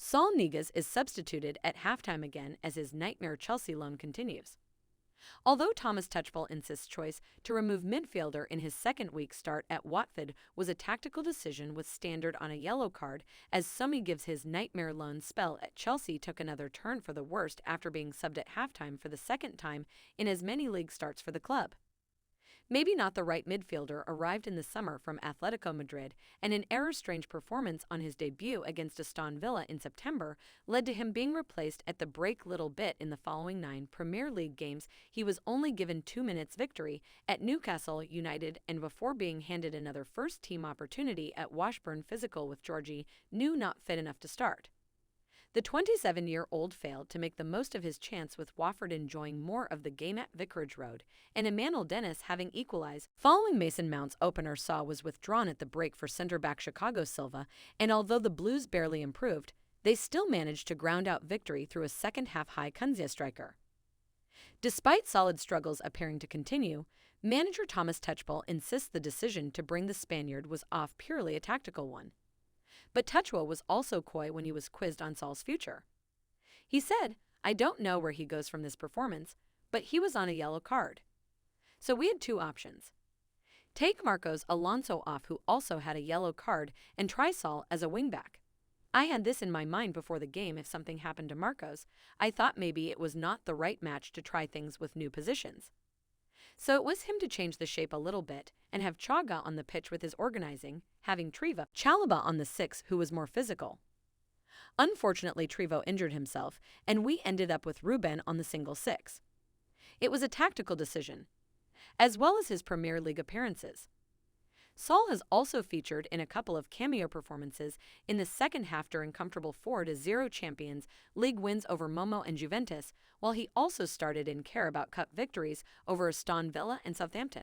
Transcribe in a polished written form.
Saul Niguez is substituted at halftime again as his nightmare Chelsea loan continues. Although Thomas Touchpal insists choice to remove midfielder in his second week start at Watford was a tactical decision with Standard on a yellow card, as Sony gives his nightmare loan spell at Chelsea took another turn for the worst after being subbed at halftime for the second time in as many league starts for the club. Maybe not the right midfielder arrived in the summer from Athletico Madrid, and an error-strange performance on his debut against Aston Villa in September led to him being replaced at the break little bit in the following 9 Premier League games. He was only given 2 minutes victory at Newcastle United and before being handed another first-team opportunity at Washburn physical with Georgie, not fit enough to start. The 27-year-old failed to make the most of his chance with Wofford enjoying more of the game at Vicarage Road, and Emanuel Dennis having equalized. Following Mason Mount's opener was withdrawn at the break for centre-back Chicago Silva, and although the Blues barely improved, they still managed to ground out victory through a second-half high kunzea striker. Despite solid struggles appearing to continue, manager Thomas Touchpal insists the decision to bring the Spaniard was off purely a tactical one. But touchwo was also coy when he was quizzed on Saul's future. He said, "I don't know where he goes from this performance, but he was on a yellow card." So we had 2 options. Take Marcos Alonso off, who also had a yellow card, and try Saul as a wingback. I had this in my mind before the game. If something happened to Marcos, I thought maybe it was not the right match to try things with new positions. So it was him to change the shape a little bit and have chogha on the pitch with his organizing, having Trevo, chalobah on the 6, who was more physical. Unfortunately, Trevo injured himself, and we ended up with Ruben on the single 6. It was a tactical decision, as well as his Premier League appearances. Saul has also featured in a couple of cameo performances in the second half during comfortable 4-0 Champions League wins over Momo and Juventus, while he also started in Carabao Cup victories over Aston Villa and Southampton.